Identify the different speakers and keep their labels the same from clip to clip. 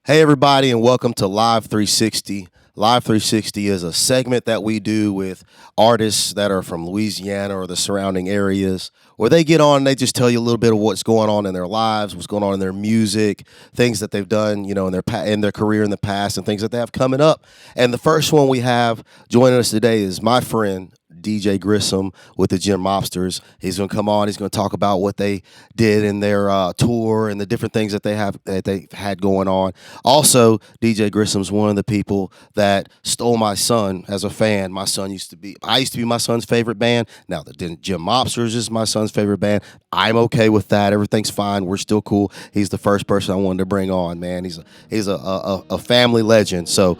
Speaker 1: Hey, everybody, and welcome to Live 360. Live 360 is a segment that we do with artists that are from Louisiana or the surrounding areas, where they get on and they just tell you a little bit of what's going on in their lives, what's going on in their music, things that they've done, in their career in the past, and things that they have coming up. And the first one we have joining us today is my friend DJ Grissom with the Gym Mobsters. He's going to come on. He's going to talk about what they did in their tour and the different things that they've had going on. Also, DJ Grissom's one of the people that stole my son as a fan. I used to be my son's favorite band. Now the Gym Mobsters is my son's favorite band. I'm okay with that. Everything's fine. We're still cool. He's the first person I wanted to bring on, man. He's a family legend. So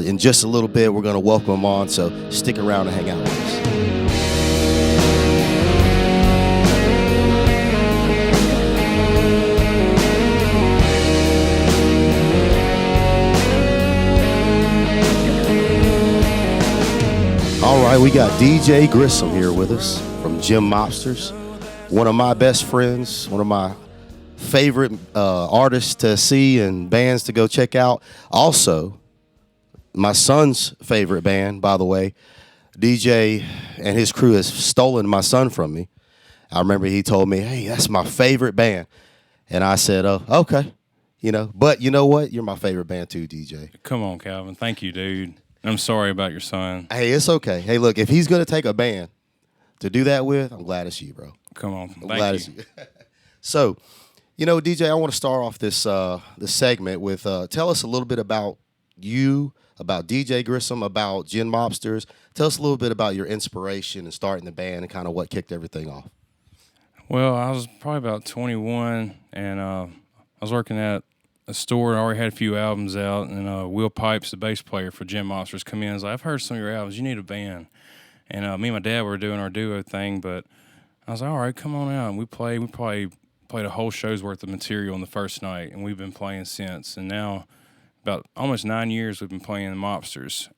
Speaker 1: in just a little bit, we're going to welcome him on. So stick around and hang out with us. All right, we got DJ Grissom here with us from Gym Mobsters, one of my best friends, one of my favorite artists to see and bands to go check out. Also, my son's favorite band, by the way. DJ and his crew has stolen my son from me. I remember he told me, "Hey, that's my favorite band," and I said, "Oh, okay." But you know what? You're my favorite band too, DJ.
Speaker 2: Come on, Calvin. Thank you, dude. I'm sorry about your son.
Speaker 1: Hey, it's okay. Hey, look, if he's gonna take a band to do that with, I'm glad it's you, bro.
Speaker 2: Come on.
Speaker 1: I'm glad it's you. So, DJ, I want to start off this segment with tell us a little bit about you, about DJ Grissom, about Gym Mobsters. Tell us a little bit about your inspiration and starting the band and kind of what kicked everything off.
Speaker 2: Well, I was probably about 21, and I was working at a store. I already had a few albums out, and Will Pipes, the bass player for Gym Mobsters, come in and was like, "I've heard some of your albums. You need a band." And me and my dad were doing our duo thing, but I was like, "All right, come on out." And we played. We probably played a whole show's worth of material on the first night, and we've been playing since. And now, about almost 9 years, we've been playing the Mobsters.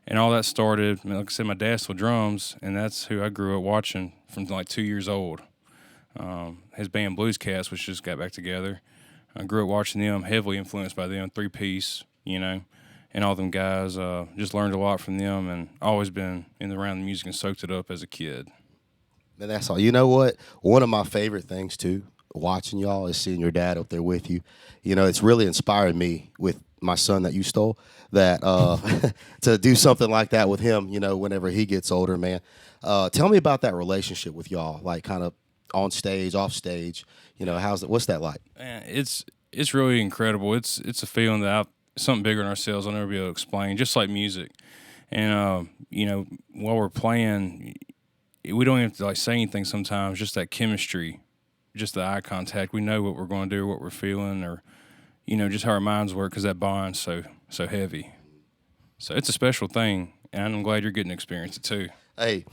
Speaker 2: And all that started, like I said, my dad still drums, and that's who I grew up watching from like 2 years old. His band Blues Cats, which just got back together. I grew up watching them, heavily influenced by them, three-piece, and all them guys. Just learned a lot from them, and always been around the music and soaked it up as a kid.
Speaker 1: And that's all. You know what? One of my favorite things, too, watching y'all is seeing your dad up there with you. It's really inspired me with my son that you stole, that to do something like that with him, whenever he gets older, man. Tell me about that relationship with y'all, like kind of on stage, off stage. What's that like?
Speaker 2: Man, it's really incredible. It's a feeling that something bigger than ourselves I'll never be able to explain, just like music. And, while we're playing, we don't even have to say anything sometimes, just that chemistry, just the eye contact. We know what we're going to do, what we're feeling, or, just how our minds work, because that bond's so heavy. So it's a special thing, and I'm glad you're getting to experience it too.
Speaker 1: Hey,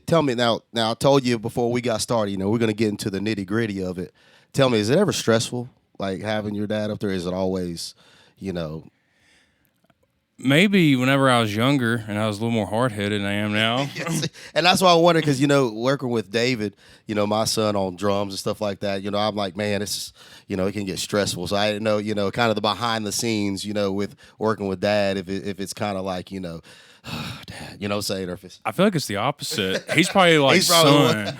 Speaker 1: tell me now, I told you before we got started, we're going to get into the nitty gritty of it. Tell me, is it ever stressful, like having your dad up there? Is it always,
Speaker 2: Maybe whenever I was younger and I was a little more hard-headed than I am now.
Speaker 1: Yes. And that's why I wonder, because, working with David, my son on drums and stuff like that, I'm like, man, it's, it can get stressful. So I didn't know, kind of the behind the scenes, with working with Dad, if it's kind of like, Dad, saying, or if it's.
Speaker 2: I feel like it's the opposite. He's probably like son.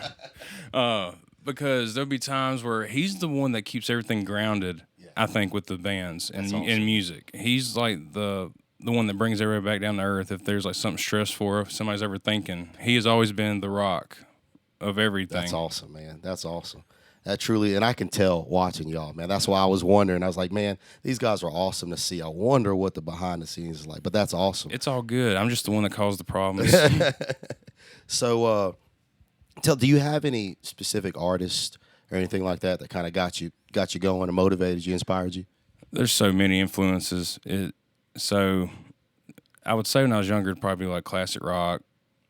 Speaker 2: Because there'll be times where he's the one that keeps everything grounded, yeah. I think, with the bands and music. He's like the one that brings everybody back down to earth if there's like something stressful or if somebody's ever thinking. He has always been the rock of everything.
Speaker 1: That's awesome, man. That's awesome. That truly, and I can tell watching y'all, man. That's why I was wondering. I was like, man, these guys are awesome to see. I wonder what the behind the scenes is like, but that's awesome.
Speaker 2: It's all good. I'm just the one that caused the problems.
Speaker 1: So, do you have any specific artists or anything like that kind of got you going and motivated you, inspired you?
Speaker 2: There's so many influences. So I would say when I was younger, it'd probably be like classic rock,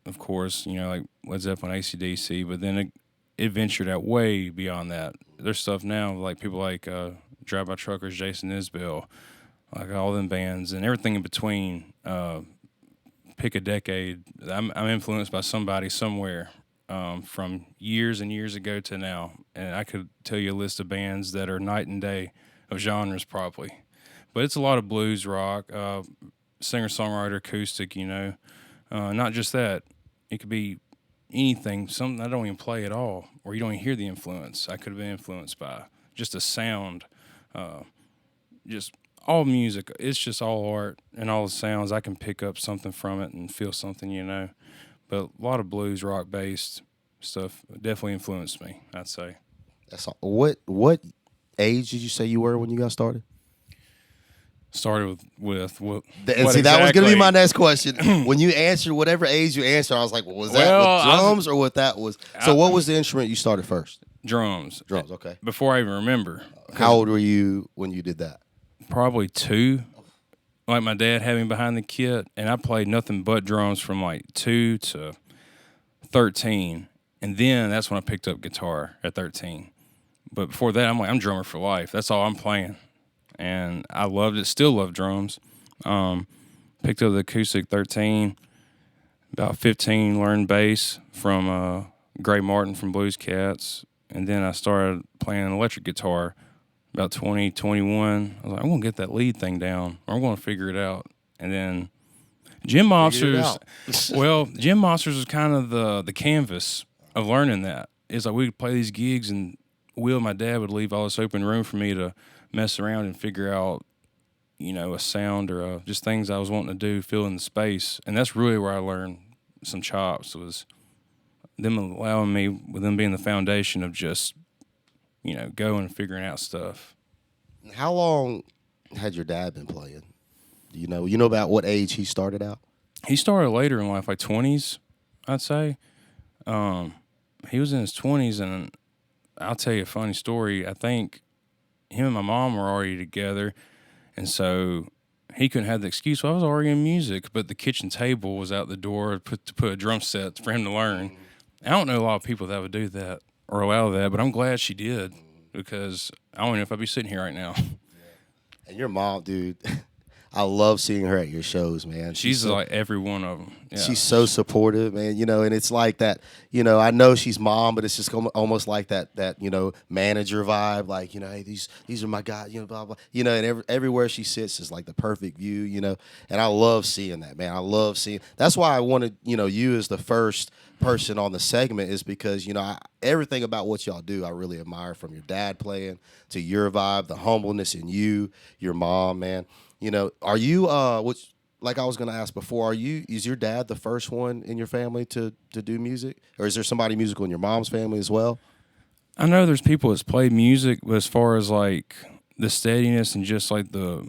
Speaker 2: of course, like Led Zeppelin, AC/DC, but then it ventured out way beyond that. There's stuff now, like people like Drive-By Truckers, Jason Isbell, like all them bands and everything in between. Pick a decade. I'm influenced by somebody somewhere. From years and years ago to now. And I could tell you a list of bands that are night and day of genres probably. But it's a lot of blues, rock, singer-songwriter, acoustic, Not just that. It could be anything, something I don't even play at all, or you don't even hear the influence. I could have been influenced by just a sound, just all music. It's just all art and all the sounds. I can pick up something from it and feel something. But a lot of blues, rock-based stuff definitely influenced me, I'd say.
Speaker 1: That's all. What age did you say you were when you got started?
Speaker 2: Started with what?
Speaker 1: And see, that was going to be my next question. When you answered whatever age you answered, I was like, well, was that with drums or what that was? So what was the instrument you started first?
Speaker 2: Drums.
Speaker 1: Drums, okay.
Speaker 2: Before I even remember.
Speaker 1: How old were you when you did that?
Speaker 2: Probably 2. Like my dad had me behind the kit, and I played nothing but drums from like 2 to 13. And then that's when I picked up guitar at 13. But before that, I'm drummer for life. That's all I'm playing. And I loved it, still love drums. Picked up the acoustic 13, about 15 learned bass from Gray Martin from Blues Cats. And then I started playing electric guitar about 20, 21. I was like, I'm going to get that lead thing down, or I'm going to figure it out. And then Jim Monsters, Jim Monsters was kind of the canvas of learning that. It's like we would play these gigs, and Will, my dad, would leave all this open room for me to mess around and figure out, a sound or just things I was wanting to do, fill in the space. And that's really where I learned some chops, was them allowing me, with them being the foundation of just, going and figuring out stuff.
Speaker 1: How long had your dad been playing? Do you know about what age he started out?
Speaker 2: He started later in life, like 20s, I'd say. He was in his 20s, and I'll tell you a funny story. I think him and my mom were already together, and so he couldn't have the excuse, well, I was already in music, but the kitchen table was out the door to put a drum set for him to learn. I don't know a lot of people that would do that or allow that, but I'm glad she did, because I don't know if I'd be sitting here right now.
Speaker 1: And your mom, dude, I love seeing her at your shows, man.
Speaker 2: She's like every one of them. Yeah.
Speaker 1: She's so supportive, man. And it's like that. I know she's mom, but it's just almost like that. Manager vibe. Like, hey, these are my guys. Blah blah. And everywhere she sits is like the perfect view. And I love seeing that, man. I love seeing. That's why I wanted you as the first person on the segment, is because everything about what y'all do I really admire, from your dad playing to your vibe, the humbleness in you, your mom, man. Are you which, like I was going to ask before, is your dad the first one in your family to do music, or is there somebody musical in your mom's family as well?
Speaker 2: I know there's people that's played music, but as far as like the steadiness and just like the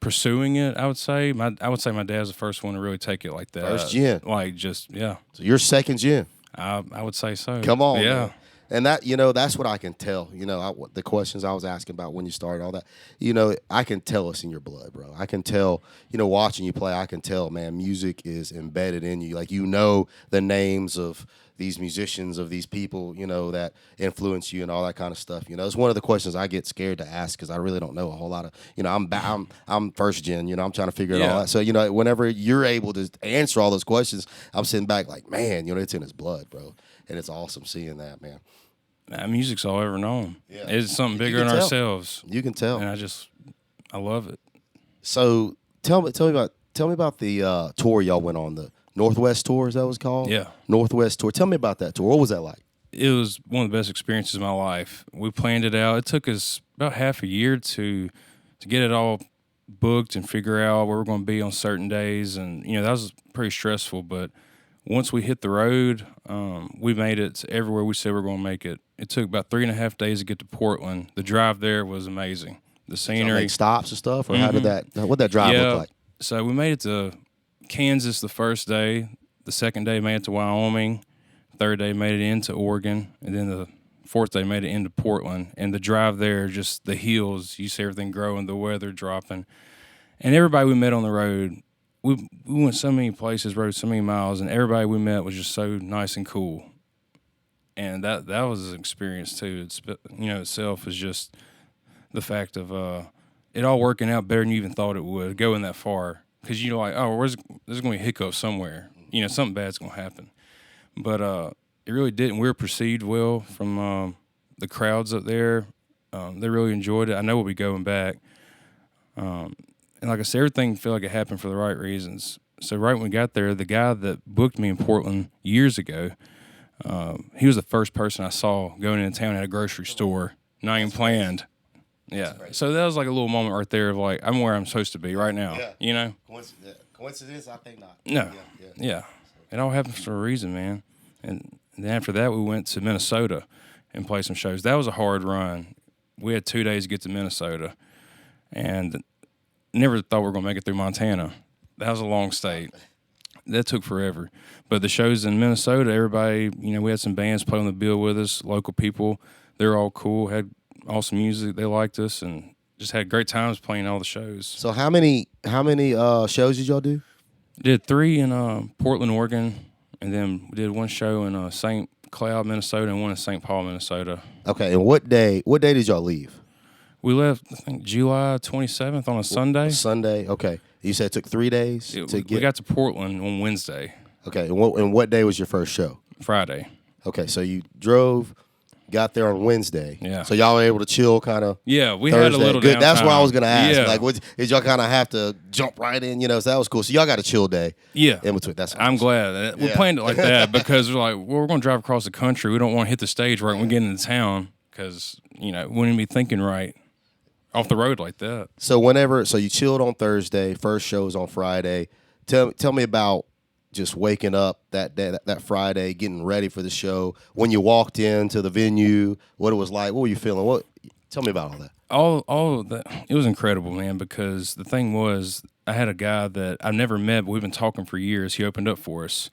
Speaker 2: pursuing it, I would say my dad's the first one to really take it like that.
Speaker 1: First gen.
Speaker 2: Like, just, yeah.
Speaker 1: So you're second gen.
Speaker 2: I would say so.
Speaker 1: Come on,
Speaker 2: yeah.
Speaker 1: Man. And that, that's what I can tell. The questions I was asking about when you started, all that. I can tell it's in your blood, bro. I can tell. Watching you play, I can tell, man. Music is embedded in you. Like, the names of these musicians, of these people, that influence you and all that kind of stuff. It's one of the questions I get scared to ask, because I really don't know a whole lot of. I'm first gen. I'm trying to figure it all out. So whenever you're able to answer all those questions, I'm sitting back like, man, it's in his blood, bro. And it's awesome seeing that, man.
Speaker 2: Music's all ever known.
Speaker 1: Yeah.
Speaker 2: It's something bigger than ourselves.
Speaker 1: You can tell.
Speaker 2: And I love it.
Speaker 1: So tell me about the tour y'all went on, the Northwest tour, is that what it's called?
Speaker 2: Yeah.
Speaker 1: Northwest tour. Tell me about that tour. What was that like?
Speaker 2: It was one of the best experiences of my life. We planned it out. It took us about half a year to get it all booked and figure out where we're going to be on certain days. And, that was pretty stressful. But once we hit the road, we made it everywhere we said we were going to make it. It took about 3.5 days to get to Portland. The drive there was amazing. The scenery.
Speaker 1: Like stops and stuff, or what did that drive look like?
Speaker 2: So we made it to Kansas the first day. The second day made it to Wyoming. Third day made it into Oregon. And then the fourth day made it into Portland. And the drive there, just the hills, you see everything growing, the weather dropping. And everybody we met on the road, we went so many places, rode so many miles, and everybody we met was just so nice and cool. And that was an experience too. It's, itself is just the fact of it all working out better than you even thought it would, going that far. Because like, oh, there's going to be a hiccup somewhere. Something bad's going to happen. But it really didn't. We were perceived well from the crowds up there. They really enjoyed it. I know we'll be going back. And like I said, everything felt like it happened for the right reasons. So right when we got there, the guy that booked me in Portland years ago, he was the first person I saw going into town at a grocery store, not even planned. Yeah. So that was like a little moment right there of like, I'm where I'm supposed to be right now.
Speaker 1: Yeah.
Speaker 2: You know?
Speaker 1: Coincidence? I think not.
Speaker 2: No. Yeah. It all happens for a reason, man. And then after that, we went to Minnesota and played some shows. That was a hard run. We had 2 days to get to Minnesota, and never thought we were going to make it through Montana. That was a long state. That took forever. But the shows in Minnesota, everybody, we had some bands play on the bill with us, local people. They're all cool, had awesome music. They liked us, and just had great times playing all the shows.
Speaker 1: So how many shows did y'all do?
Speaker 2: Did 3 in Portland, Oregon, and then we did one show in St. Cloud, Minnesota, and one in St. Paul, Minnesota.
Speaker 1: Okay, and what day did y'all leave?
Speaker 2: We left, I think, July 27th on a Sunday.
Speaker 1: Sunday, okay. You said it took 3 days
Speaker 2: We got to Portland on Wednesday.
Speaker 1: Okay, and what day was your first show?
Speaker 2: Friday.
Speaker 1: Okay, so you drove, got there on Wednesday.
Speaker 2: Yeah.
Speaker 1: So y'all were able to chill kind of.
Speaker 2: Yeah, we
Speaker 1: Thursday.
Speaker 2: had a little
Speaker 1: Good.
Speaker 2: downtime.
Speaker 1: That's what I was gonna ask.
Speaker 2: Yeah.
Speaker 1: Like, did y'all kind of have to jump right in? So that was cool. So y'all got a chill day.
Speaker 2: Yeah.
Speaker 1: In between. That's.
Speaker 2: I'm glad we planned it like that because we're like, well, we're going to drive across the country. We don't want to hit the stage right when we get into town because we wouldn't be thinking right off the road like that.
Speaker 1: So you chilled on Thursday. First show was on Friday. Tell me about just waking up that Friday, getting ready for the show. When you walked into the venue, what it was like. What were you feeling? Tell me about all that.
Speaker 2: All of that. It was incredible, man, because the thing was, I had a guy that I've never met, but we've been talking for years. He opened up for us.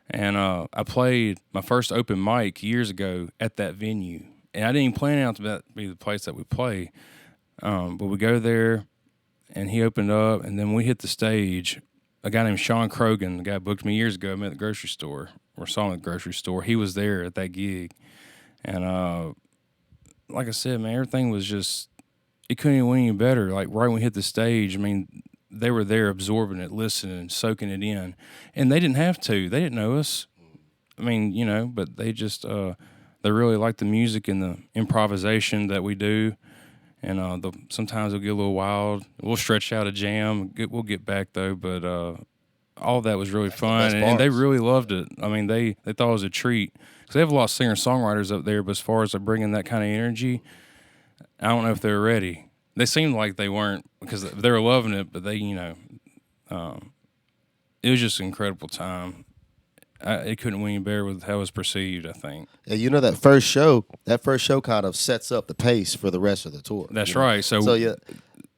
Speaker 2: And I played my first open mic years ago at that venue. And I didn't even plan out to be the place that we play. But we go there, and he opened up, and then we hit the stage. A guy named Sean Krogan, the guy who booked me years ago, I met at the grocery store, or saw him at the grocery store. He was there at that gig. And like I said, man, everything was just, it couldn't even win any better. Like, right when we hit the stage, I mean, they were there absorbing it, listening, soaking it in. And they didn't have to. They didn't know us. I mean, but they just, they really liked the music and the improvisation that we do. And sometimes it'll get a little wild. We'll stretch out a jam. We'll get back, though. But all of that was really fun. And they really loved it. I mean, they thought it was a treat. Because they have a lot of singer-songwriters up there, but as far as bringing that kind of energy, I don't know if they're ready. They seemed like they weren't because they were loving it, but they, it was just an incredible time. It couldn't win any better with how it was perceived, I think.
Speaker 1: Yeah, that first show kind of sets up the pace for the rest of the tour.
Speaker 2: That's right. So
Speaker 1: yeah.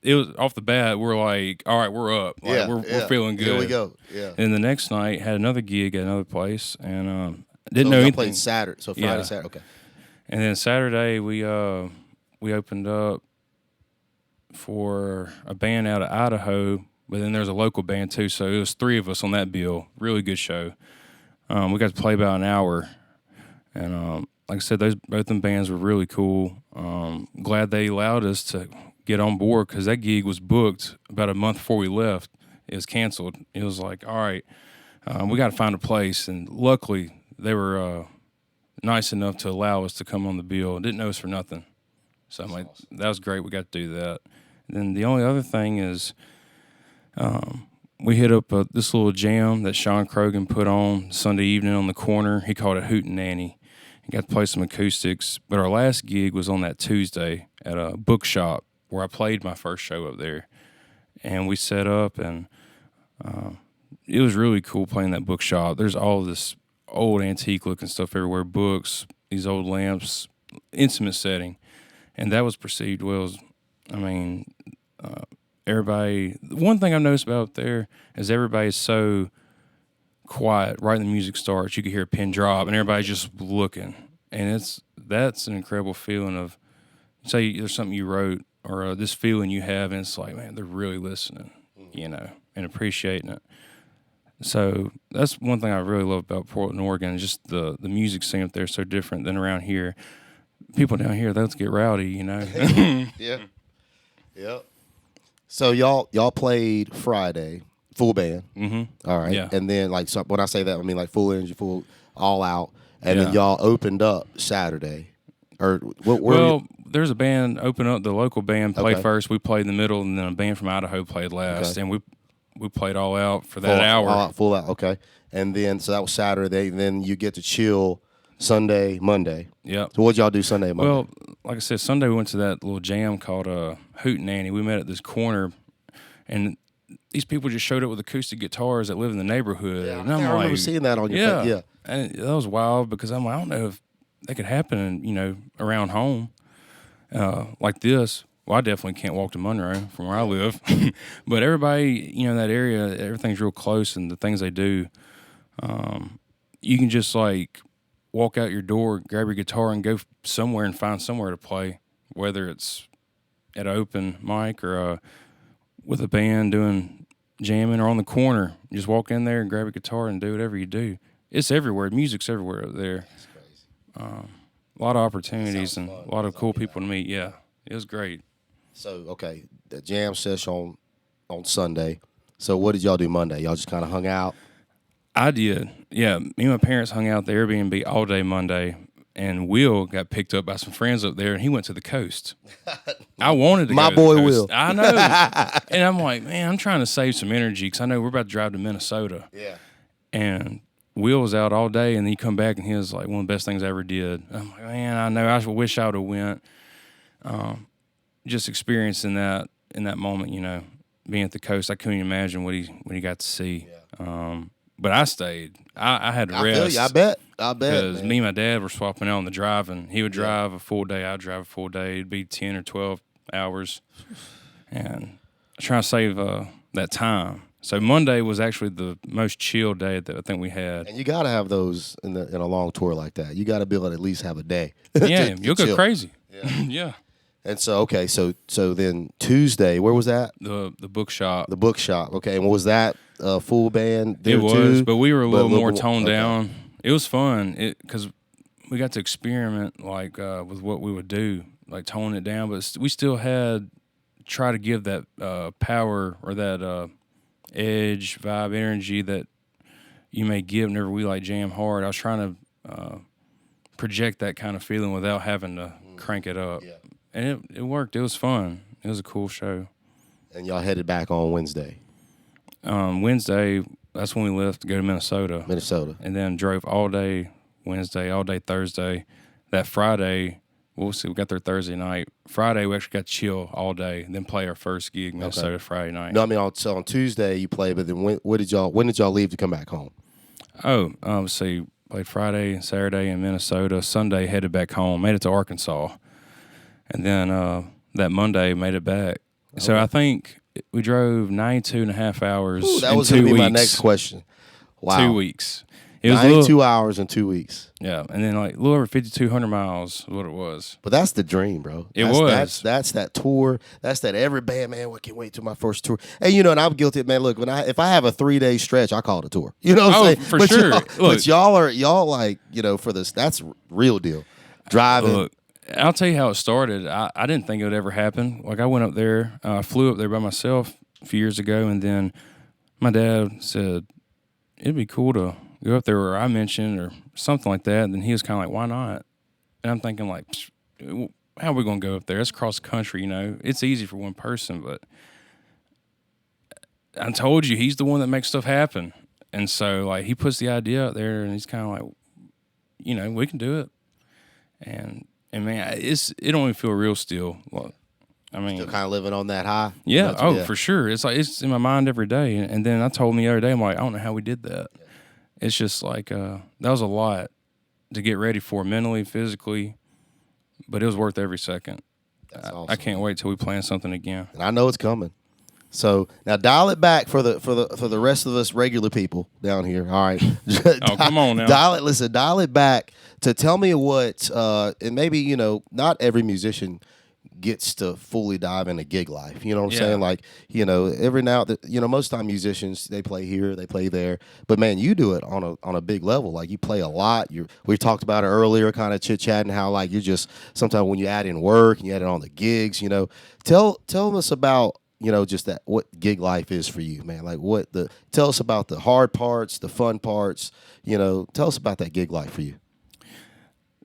Speaker 2: It was off the bat, we're like, all right, we're up. Like, we're feeling good.
Speaker 1: Here we go. Yeah.
Speaker 2: And the next night, had another gig at another place, and didn't know
Speaker 1: anything.
Speaker 2: anything.
Speaker 1: Played Saturday, so Friday, Saturday. Okay.
Speaker 2: And then Saturday, we opened up for a band out of Idaho, but then there's a local band too, so it was 3 of us on that bill. Really good show. We got to play about an hour, and like I said, both them bands were really cool. Glad they allowed us to get on board because that gig was booked about a month before we left. It was canceled. It was like, all right, we got to find a place, and luckily they were nice enough to allow us to come on the bill. Didn't know us for nothing, so I'm like, that was great. We got to do that. And then the only other thing is, we hit up this little jam that Sean Krogan put on Sunday evening on the corner. He called it Hootin' Nanny. He got to play some acoustics. But our last gig was on that Tuesday at a bookshop where I played my first show up there. And we set up, and it was really cool playing that bookshop. There's all this old antique-looking stuff everywhere, books, these old lamps, intimate setting. And that was perceived well. Everybody, one thing I've noticed about there is everybody's so quiet right when the music starts. You can hear a pin drop, and everybody's just looking. And that's an incredible feeling of, say there's something you wrote or this feeling you have, and it's like, man, they're really listening, and appreciating it. So that's one thing I really love about Portland, Oregon, is just the music scene up there is so different than around here. People down here, let's get rowdy,
Speaker 1: Yeah. Yep. So y'all played Friday, full band.
Speaker 2: Mm-hmm.
Speaker 1: All right.
Speaker 2: Yeah.
Speaker 1: And then when I say that, I mean like full energy, full all out. And then y'all opened up Saturday. or what? Were
Speaker 2: there's a band open up. The local band played
Speaker 1: Okay.
Speaker 2: first. We played in the middle, and then a band from Idaho played last.
Speaker 1: Okay.
Speaker 2: And we played all out for that hour.
Speaker 1: full out. Okay, and then so that was Saturday. Then you get to chill Sunday, Monday.
Speaker 2: Yep.
Speaker 1: So what'd y'all do Sunday, Monday?
Speaker 2: Well, like I said, Sunday we went to that little jam called Hootenanny. We met at this corner, and these people just showed up with acoustic guitars that live in the neighborhood.
Speaker 1: yeah,
Speaker 2: And I'm
Speaker 1: I
Speaker 2: like,
Speaker 1: remember seeing that on your
Speaker 2: yeah,
Speaker 1: face. Yeah.
Speaker 2: and that was wild because I'm like, I don't know if that could happen, around home like this. Well, I definitely can't walk to Monroe from where I live, but everybody, in that area, everything's real close, and the things they do, you can just like walk out your door, grab your guitar, and go somewhere and find somewhere to play, whether it's at an open mic or with a band doing jamming or on the corner. You just walk in there and grab a guitar and do whatever you do. It's everywhere. Music's everywhere up there.
Speaker 1: That's crazy.
Speaker 2: A lot of opportunities and
Speaker 1: fun.
Speaker 2: a lot of cool people to meet. Yeah, it was great.
Speaker 1: So okay, the jam session on Sunday. So what did y'all do Monday? Y'all just kind of hung out.
Speaker 2: I did. Yeah, me and my parents hung out at the Airbnb all day Monday, and Will got picked up by some friends up there, and he went to the coast. I wanted to
Speaker 1: My
Speaker 2: go
Speaker 1: boy
Speaker 2: to the
Speaker 1: Will.
Speaker 2: coast. I know. And I'm like, man, I'm trying to save some energy because I know we're about to drive to Minnesota.
Speaker 1: Yeah.
Speaker 2: And Will was out all day, and he come back, and he was like one of the best things I ever did. I'm like, man, I know. I wish I would have went. Just experiencing that in that moment, being at the coast, I couldn't imagine what he got to see.
Speaker 1: Yeah.
Speaker 2: But I stayed. I had to rest.
Speaker 1: I feel you. I bet.
Speaker 2: Because
Speaker 1: man.
Speaker 2: me and my dad were swapping out on the driving. He would drive a full day. I'd drive a full day. It'd be 10 or 12 hours. And I try to save that time. So Monday was actually the most chill day that I think we had.
Speaker 1: And you got to have those in a long tour like that. You got to be able to at least have a day.
Speaker 2: Yeah, you'll go
Speaker 1: chill.
Speaker 2: crazy.
Speaker 1: Yeah.
Speaker 2: Yeah.
Speaker 1: And so okay, so then Tuesday, where was that?
Speaker 2: The bookshop.
Speaker 1: The bookshop. Okay, and was that a full band?
Speaker 2: It was,
Speaker 1: too?
Speaker 2: but we were a little more
Speaker 1: more-
Speaker 2: toned
Speaker 1: okay.
Speaker 2: down. It was fun because we got to experiment with what we would do, like tone it down. But we still had try to give that power or that edge, vibe, energy that you may give whenever we jam hard. I was trying to project that kind of feeling without having to crank it up,
Speaker 1: Yeah.
Speaker 2: and it worked. It was fun. It was a cool show.
Speaker 1: And y'all headed back on Wednesday,
Speaker 2: Wednesday, that's when we left to go to Minnesota.
Speaker 1: and
Speaker 2: then drove all day Wednesday, all day Thursday. That Friday, we'll see, we got there Thursday night. Friday, we actually got to chill all day, then play our first gig, Minnesota, Friday night.
Speaker 1: No, I mean on Tuesday you played, but then when did y'all leave to come back home?
Speaker 2: Oh, let's see, played Friday and Saturday in Minnesota. Sunday, headed back home, made it to Arkansas. And then that Monday, made it back. Okay. So I think we drove 92 and a half hours.
Speaker 1: Ooh, that
Speaker 2: in
Speaker 1: was
Speaker 2: 2
Speaker 1: going to
Speaker 2: weeks.
Speaker 1: be my next question. Wow.
Speaker 2: 2 weeks. It was
Speaker 1: 92 hours in 2 weeks.
Speaker 2: Yeah, and then a little over 5,200 miles is what it was.
Speaker 1: But that's the dream, bro.
Speaker 2: It was.
Speaker 1: That's that tour. That's that every band, man. I can't wait till my first tour. And and I'm guilty, man. Look, if I have a 3-day stretch, I call it a tour. You know what I'm saying?
Speaker 2: For
Speaker 1: but
Speaker 2: sure.
Speaker 1: But y'all like, for this, that's real deal. Driving.
Speaker 2: Look, I'll tell you how it started. I didn't think it would ever happen. I went up there, flew up there by myself a few years ago, and then my dad said, it'd be cool to go up there where I mentioned or something like that. And then he was kind of like, why not? And I'm thinking how are we going to go up there? It's cross country, It's easy for one person, but I told you, he's the one that makes stuff happen. And so he puts the idea out there and he's kind of like, we can do it. And man, it don't even feel real still. I mean,
Speaker 1: Still kind of living on that high.
Speaker 2: Yeah. For sure. It's in my mind every day. And then I told him the other day, I'm like, I don't know how we did that. Yeah. It's just that was a lot to get ready for mentally, physically, but it was worth every second.
Speaker 1: That's awesome.
Speaker 2: I can't wait till we plan something again.
Speaker 1: And I know it's coming. So now dial it back for the rest of us regular people down here. All right.
Speaker 2: Come on now.
Speaker 1: Dial it back to tell me what and maybe, not every musician gets to fully dive into gig life. You know what I'm saying? Like, every now most time musicians, they play here, they play there. But man, you do it on a big level. Like you play a lot. We talked about it earlier, kind of chit-chatting how you're just sometimes when you add in work and you add it on the gigs, tell us about just that, what gig life is for you, man. Like tell us about the hard parts, the fun parts, tell us about that gig life for you.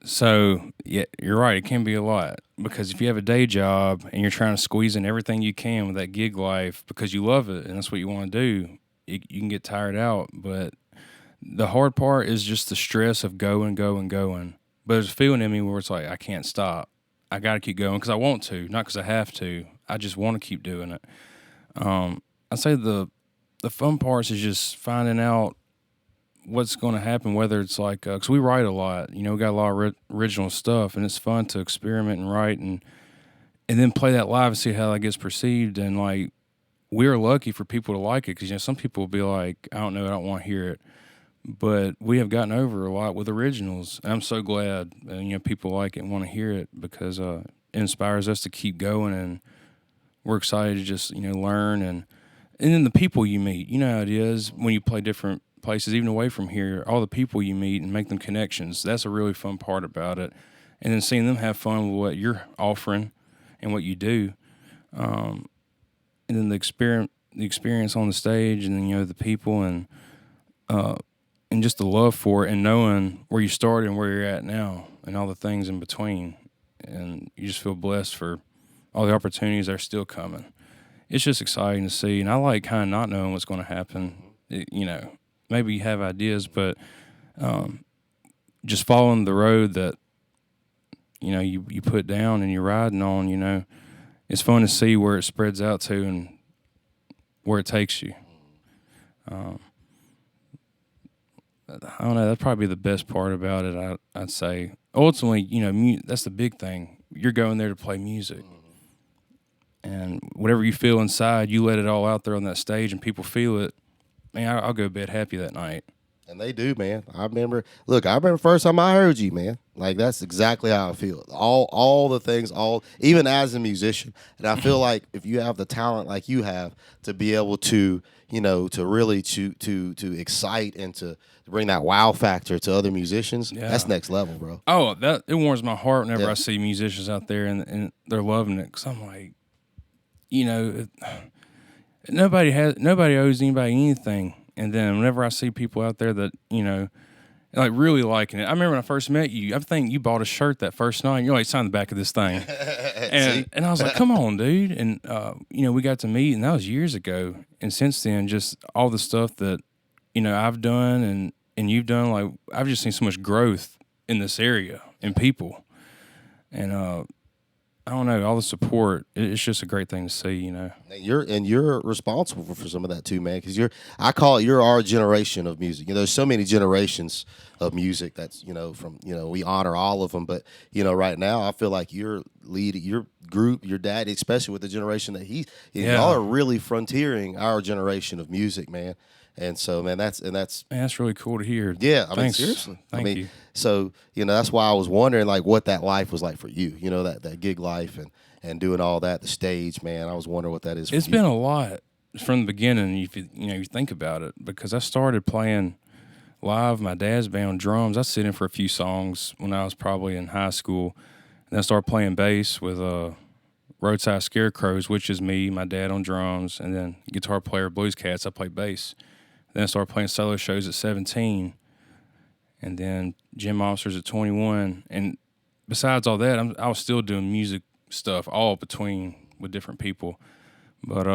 Speaker 2: So, yeah, you're right. It can be a lot because if you have a day job and you're trying to squeeze in everything you can with that gig life because you love it and that's what you want to do, you can get tired out. But the hard part is just the stress of going, going, going. But there's a feeling in me where it's like, I can't stop. I got to keep going because I want to, not because I have to. I just want to keep doing it. I'd say the fun parts is just finding out what's going to happen, whether it's like, because we write a lot, we got a lot of original stuff, and it's fun to experiment and write and then play that live and see how that gets perceived. And like, we're lucky for people to like it because, some people will be like, I don't know, I don't want to hear it. But we have gotten over a lot with originals. And I'm so glad, people like it and want to hear it because it inspires us to keep going. And we're excited to just, learn. And then the people you meet, you know how it is when you play different places, even away from here, all the people you meet and make them connections. That's a really fun part about it. And then seeing them have fun with what you're offering and what you do. And then the experience on the stage and then, the people and just the love for it and knowing where you started and where you're at now and all the things in between. And you just feel blessed for all the opportunities that are still coming. It's just exciting to see. And I like kind of not knowing what's going to happen. Maybe you have ideas, but just following the road that, you put down and you're riding on, it's fun to see where it spreads out to and where it takes you. I don't know. That'd probably be the best part about it. I'd say ultimately, that's the big thing. You're going there to play music, and whatever you feel inside, you let it all out there on that stage, and people feel it. Man, I'll go to bed happy that night.
Speaker 1: And they do, man. I remember first time I heard you, man. Like, that's exactly how I feel. All the things, even as a musician. And I feel like if you have the talent like you have to be able to, to really to excite and to bring that wow factor to other musicians, that's next level, bro.
Speaker 2: Oh, it warms my heart whenever I see musicians out there and they're loving it. Because I'm like, nobody owes anybody anything. And then whenever I see people out there that, like really liking it. I remember when I first met you, I think you bought a shirt that first night. And you're like, sign the back of this thing. and I was like, come on, dude. And, we got to meet, and that was years ago. And since then, just all the stuff that, I've done and you've done, like, I've just seen so much growth in this area and people. And, I don't know, all the support. It's just a great thing to see,
Speaker 1: You're responsible for some of that too, man. Because I call it, you're our generation of music. There's so many generations of music that's from we honor all of them, but right now I feel like your group, your dad, especially with the generation that y'all are really frontiering our generation of music, man. And so, man, that's
Speaker 2: really cool to hear.
Speaker 1: Yeah,
Speaker 2: Thanks.
Speaker 1: Seriously.
Speaker 2: Thank you.
Speaker 1: So, that's why I was wondering, like, what that life was like for you. That gig life and doing all that, the stage, man. I was wondering what that is.
Speaker 2: It's been a lot from the beginning. If you think about it, because I started playing live. My dad's band on drums. I sit in for a few songs when I was probably in high school, and then I started playing bass with Roadside Scarecrows, which is me, my dad on drums, and then guitar player Blues Cats. I play bass. Then I started playing solo shows at 17, and then Gym Monsters at 21. And besides all that, I was still doing music stuff all between with different people. But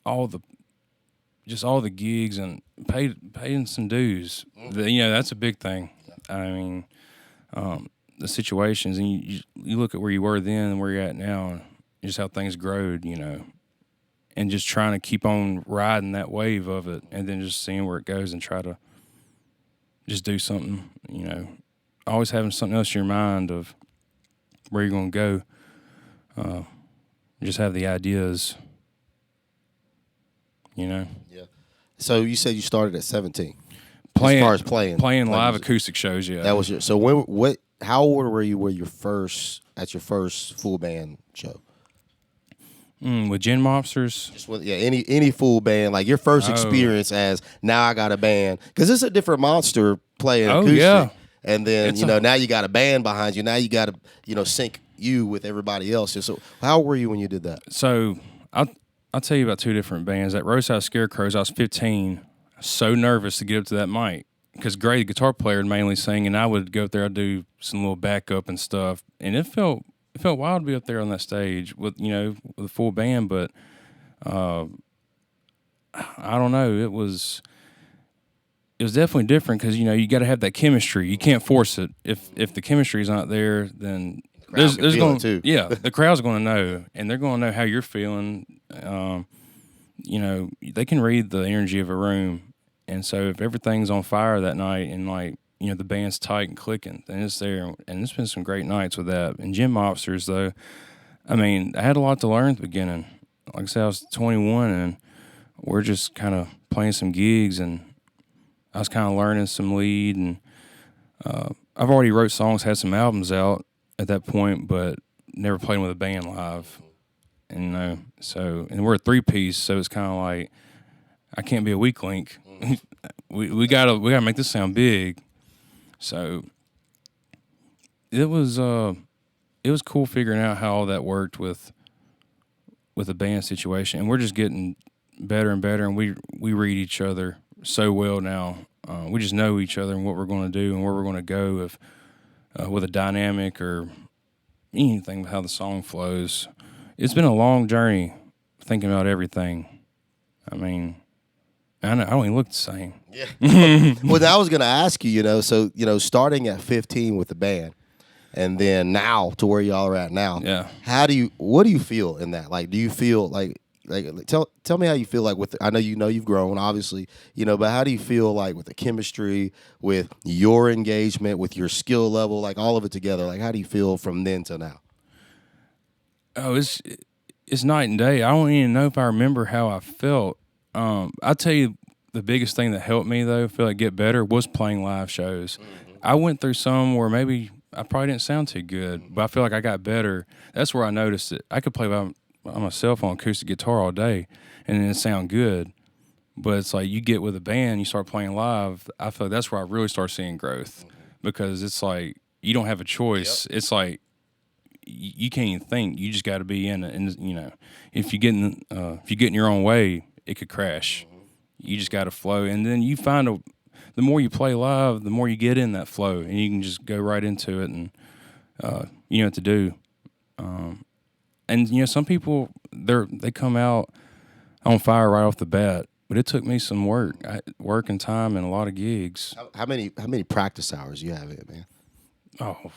Speaker 2: all the gigs and paying some dues, that's a big thing. I mean, the situations, and you look at where you were then and where you're at now, and just how things growed, and just trying to keep on riding that wave of it, and then just seeing where it goes and try to just do something, always having something else in your mind of where you're going to go. Just have the ideas, Yeah.
Speaker 1: So you said you started at 17.
Speaker 2: As far
Speaker 1: as playing
Speaker 2: live
Speaker 1: music.
Speaker 2: acoustic shows, yeah.
Speaker 1: That was how old were you at your first full band show?
Speaker 2: With Gin Mobsters?
Speaker 1: Just any full band, like your first experience as, now I got a band. Because it's a different monster playing acoustic. Yeah. And then, now you got a band behind you. Now you got to, sync you with everybody else. So how old were you when you did that?
Speaker 2: So I'll tell you about two different bands. At Roadside Scarecrows, I was 15. So nervous to get up to that mic. because Gray, the guitar player, would mainly sing, and I would go up there. I'd do some little backup and stuff, and it felt wild to be up there on that stage with with a full band. But I don't know. It was definitely different because you got to have that chemistry. You can't force it. If the chemistry is not there, then there's going
Speaker 1: to
Speaker 2: the crowd's going to know, and they're going to know how you're feeling. They can read the energy of a room, and so if everything's on fire that night, and the band's tight and clicking, then it's there. And there's been some great nights with that. And Gym Mobsters, though, I mean, I had a lot to learn at the beginning. Like I said, I was 21, and we're just kind of playing some gigs, and I was kind of learning some lead, and I've already wrote songs, had some albums out at that point, but never played with a band live. And and we're a 3-piece, so it's kind of like I can't be a weak link. we gotta make this sound big. So it was cool figuring out how all that worked with the band situation, and we're just getting better and better, and we read each other so well now. We just know each other and what we're going to do and where we're going to go with a dynamic or anything with how the song flows. It's been a long journey thinking about everything. I mean, I don't even look the same.
Speaker 1: Yeah. Well, I was going to ask you, so starting at 15 with the band, and then now to where y'all are at now.
Speaker 2: Yeah.
Speaker 1: What do you feel in that? Like, do you feel like tell me how you feel like with I know you've grown, obviously, but how do you feel like with the chemistry, with your engagement, with your skill level, like all of it together? Like, how do you feel from then till now?
Speaker 2: Oh, it's night and day. I don't even know if I remember how I felt. I'll tell you the biggest thing that helped me, though, feel like get better was playing live shows. Mm-hmm. I went through some where maybe I probably didn't sound too good, but I feel like I got better. That's where I noticed it. I could play by myself on acoustic guitar all day, and it sound good. But it's like you get with a band, you start playing live. I feel like that's where I really start seeing growth, because it's like you don't have a choice. Yep. It's like you can't even think. You just got to be in it. And if you get in your own way, it could crash. Mm-hmm. You just got to flow, and then you find the more you play live, the more you get in that flow, and you can just go right into it, and you know what to do. And some people they come out on fire right off the bat, but it took me some work and time and a lot of gigs.
Speaker 1: How many practice hours you have in, man?
Speaker 2: Oh,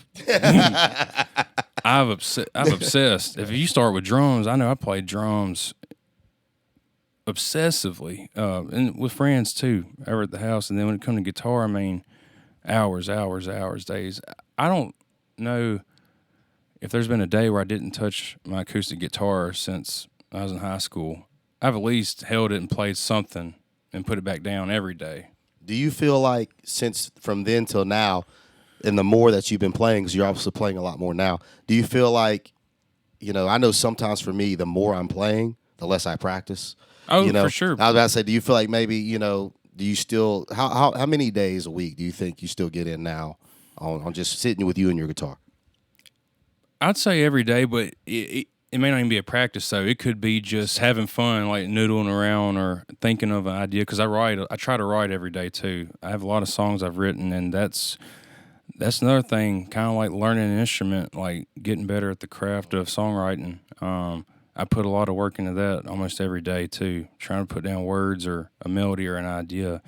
Speaker 2: I've obsessed. If you start with drums, I know I played drums obsessively, and with friends too, over at the house. And then when it comes to guitar, I mean, hours, days. I don't know if there's been a day where I didn't touch my acoustic guitar since I was in high school. I've at least held it and played something and put it back down every day.
Speaker 1: Do you feel like since from then till now, and the more that you've been playing, because you're obviously playing a lot more now, do you feel like, I know sometimes for me, the more I'm playing, the less I practice.
Speaker 2: Oh, for sure.
Speaker 1: I was about to say, do you feel like maybe, do you still, how many days a week do you think you still get in now on just sitting with you and your guitar?
Speaker 2: I'd say every day, but it may not even be a practice, so it could be just having fun, like noodling around or thinking of an idea, because I try to write every day too. I have a lot of songs I've written, and that's another thing, kind of like learning an instrument, like getting better at the craft of songwriting. I put a lot of work into that almost every day too, trying to put down words or a melody or an idea.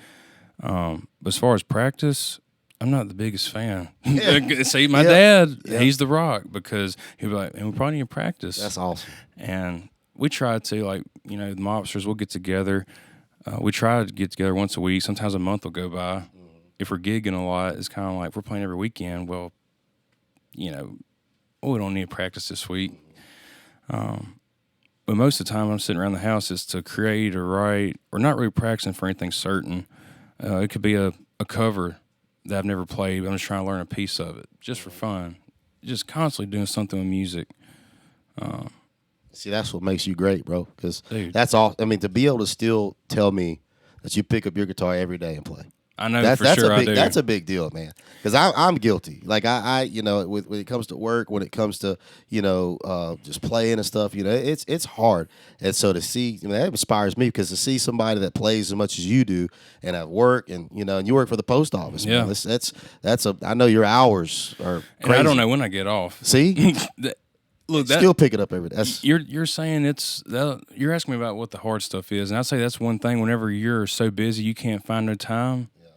Speaker 2: But as far as practice, I'm not the biggest fan. Yeah. See, my dad, he's the rock, because he'd be like, and we probably need to practice.
Speaker 1: That's awesome.
Speaker 2: And we try to, like, the mobsters will get together. We try to get together once a week. Sometimes a month will go by. Mm-hmm. If we're gigging a lot, it's kind of like, if we're playing every weekend, well, we don't need to practice this week. But most of the time I'm sitting around the house is to create or write, or not really practicing for anything certain. It could be a cover that I've never played, but I'm just trying to learn a piece of it, just for fun. Just constantly doing something with music.
Speaker 1: See, that's what makes you great, bro, because that's all. I mean, to be able to still tell me that you pick up your guitar every day and play.
Speaker 2: I know
Speaker 1: That's
Speaker 2: for sure
Speaker 1: a big
Speaker 2: I do.
Speaker 1: that's a big deal, man. Because I'm guilty. Like I when it comes to work, when it comes to just playing and stuff, it's hard. And so to see, that inspires me because to see somebody that plays as much as you do and at work and and you work for the post office,
Speaker 2: Yeah.
Speaker 1: man. That's I know your hours are crazy.
Speaker 2: And I don't know when I get off.
Speaker 1: See,
Speaker 2: Look,
Speaker 1: still pick it up every day.
Speaker 2: You're saying you're asking me about what the hard stuff is, and I say that's one thing. Whenever you're so busy, you can't find no time. Yeah.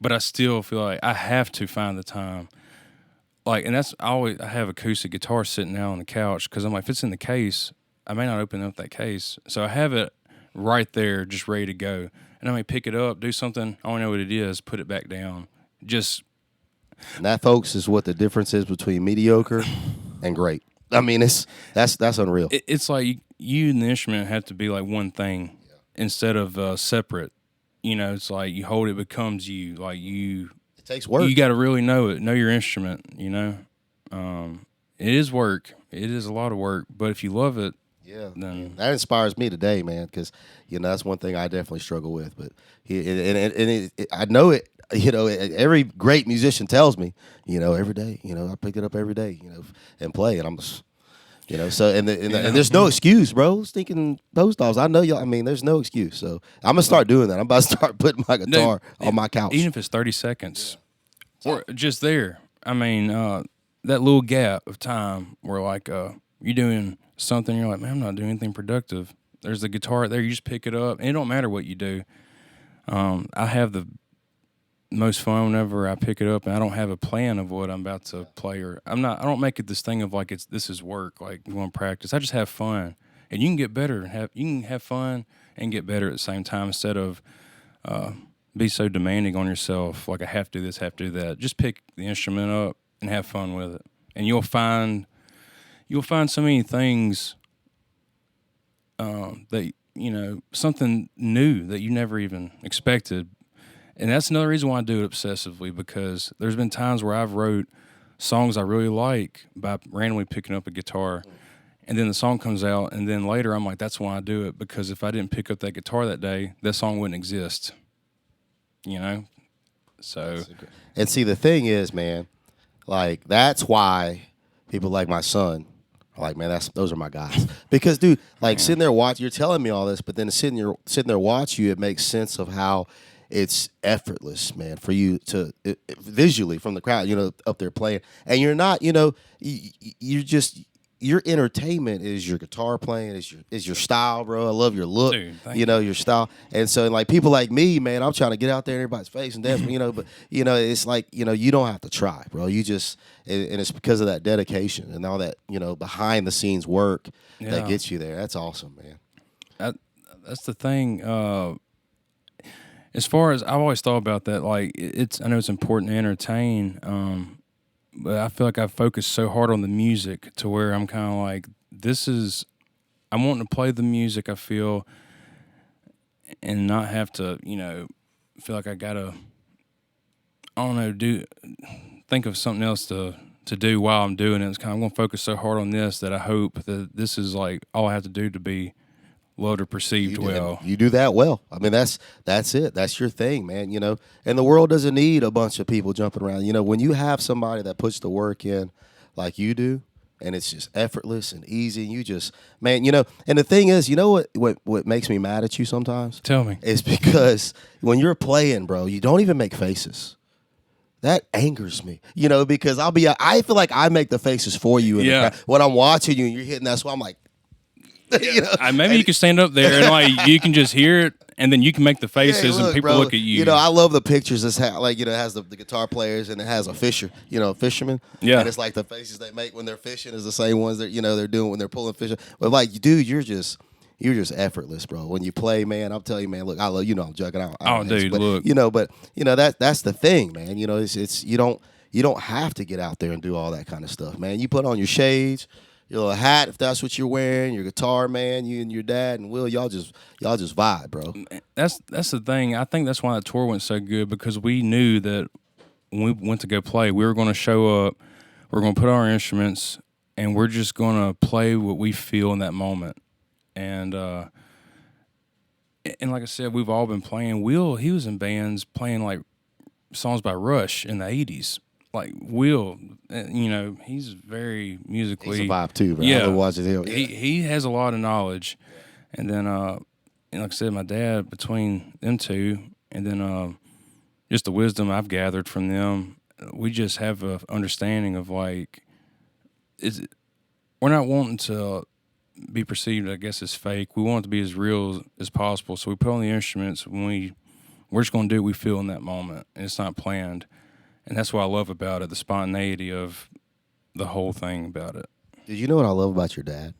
Speaker 2: But I still feel like I have to find the time. Like, and I have acoustic guitar sitting now on the couch because I'm like, if it's in the case, I may not open up that case, so I have it right there, just ready to go, and I may pick it up, do something. I don't know what it is, put it back down.
Speaker 1: And that, folks, is what the difference is between mediocre and great. I mean, that's unreal.
Speaker 2: It's like you and the instrument have to be like one thing instead of separate. It's like you hold it becomes you. Like
Speaker 1: it takes work.
Speaker 2: You got to really know your instrument. It is work. It is a lot of work. But if you love it, then
Speaker 1: that inspires me today, man. Because that's one thing I definitely struggle with. But I know it. Every great musician tells me, every day, I pick it up every day, and play, and I'm just, so and there's no excuse, bro. Stinking post office. I know y'all. I mean, there's no excuse. So I'm gonna start doing that. I'm about to start putting my guitar on my couch,
Speaker 2: even if it's 30 seconds, or just there. I mean, that little gap of time where like you're doing something, you're like, man, I'm not doing anything productive. There's the guitar right there. You just pick it up, and it don't matter what you do. I have the most fun whenever I pick it up and I don't have a plan of what I'm about to play, or I don't make it this thing of like this is work, like we want to practice. I just have fun, and you can get better and you can have fun and get better at the same time instead of be so demanding on yourself. Like I have to do this, have to do that. Just pick the instrument up and have fun with it, and you'll find so many things that something new that you never even expected. And that's another reason why I do it obsessively, because there's been times where I've wrote songs I really like by randomly picking up a guitar, and then the song comes out, and then later I'm like, that's why I do it, because if I didn't pick up that guitar that day, that song wouldn't exist. So.
Speaker 1: And see, the thing is, man, like that's why people like my son are like, man, those are my guys. Because, dude, like sitting there watching, you're telling me all this, but then sitting there watching you, it makes sense of how it's effortless, man, for you to visually from the crowd, up there playing, and you're not, you're just your entertainment is your guitar playing, is your style, bro. I love your look,
Speaker 2: dude,
Speaker 1: your style, and so like people like me, man, I'm trying to get out there in everybody's face and dance, but it's like you don't have to try, bro. You just and it's because of that dedication and all that behind the scenes work that gets you there. That's awesome, man.
Speaker 2: That's the thing. As far as I've always thought about that, like I know it's important to entertain, but I feel like I've focused so hard on the music to where I'm kind of like, I'm wanting to play the music I feel, and not have to, feel like I gotta, I don't know, think of something else to do while I'm doing it. It's kind of, I'm gonna focus so hard on this that I hope that this is like all I have to do to be loved or perceived well.
Speaker 1: You do that well. I mean, that's it. That's your thing, man. And the world doesn't need a bunch of people jumping around. When you have somebody that puts the work in like you do, and it's just effortless and easy, and you just, man, and the thing is, what makes me mad at you sometimes?
Speaker 2: Tell me.
Speaker 1: Is because when you're playing, bro, you don't even make faces. That angers me, because I feel like I make the faces for you when I'm watching you and you're hitting that, so I'm like,
Speaker 2: maybe you can stand up there and like you can just hear it, and then you can make the faces and people look at you.
Speaker 1: I love the pictures. It has the guitar players and it has a fisherman.
Speaker 2: Yeah,
Speaker 1: and it's like the faces they make when they're fishing is the same ones that they're doing when they're pulling fish. But like, dude, you're just effortless, bro. When you play, man, I'm telling you, man. Look, I love I'm joking.
Speaker 2: Look,
Speaker 1: but that's the thing, man. It's you don't have to get out there and do all that kind of stuff, man. You put on your shades, your little hat if that's what you're wearing, your guitar, man. You and your dad and Will, y'all just vibe, bro.
Speaker 2: That's the thing. I think that's why the tour went so good, because we knew that when we went to go play, we were going to show up, we're going to put our instruments, and we're just going to play what we feel in that moment. And like I said, we've all been playing. Will, he was in bands playing like songs by Rush in the 80s. Like Will, he's very musically.
Speaker 1: He's a vibe too, bro.
Speaker 2: Yeah,
Speaker 1: I love watching him. Yeah.
Speaker 2: He has a lot of knowledge, and then like I said, my dad, between them two, and then just the wisdom I've gathered from them, we just have a understanding of like, we're not wanting to be perceived, I guess, as fake. We want it to be as real as possible. So we put on the instruments when we're just going to do what we feel in that moment, and it's not planned. And that's what I love about it, the spontaneity of the whole thing about it.
Speaker 1: Did you know what I love about your dad?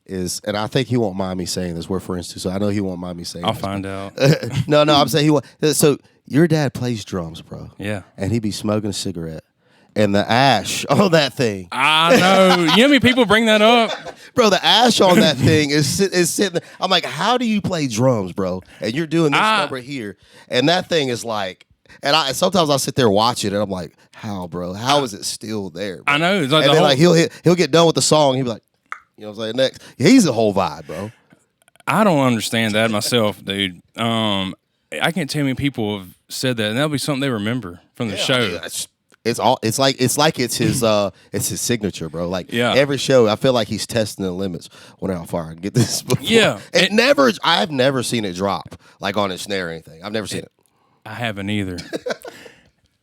Speaker 1: And I think he won't mind me saying this. We're friends too, so I know he won't mind me saying
Speaker 2: I'll
Speaker 1: this.
Speaker 2: find out.
Speaker 1: No, I'm saying he won't. So your dad plays drums, bro.
Speaker 2: Yeah.
Speaker 1: And he be smoking a cigarette. And the ash on that thing.
Speaker 2: I know. You know how many people bring that up?
Speaker 1: Bro, the ash on that thing is sitting there. I'm like, how do you play drums, bro? And you're doing this number here. And that thing is like, and sometimes I'll sit there watching it, and I'm like, how, bro? How is it still there, bro?
Speaker 2: I know. It's like
Speaker 1: and then like he'll get done with the song, he'll be like, you know what I'm saying, next. He's the whole vibe, bro.
Speaker 2: I don't understand that myself, dude. I can't tell you how many people have said that, and that'll be something they remember from the show.
Speaker 1: Yeah, it's like it's his signature, bro. Like every show, I feel like he's testing the limits. Wonder how far I can get this before.
Speaker 2: Yeah.
Speaker 1: I've never seen it drop like on a snare or anything. I've never seen it.
Speaker 2: I haven't either.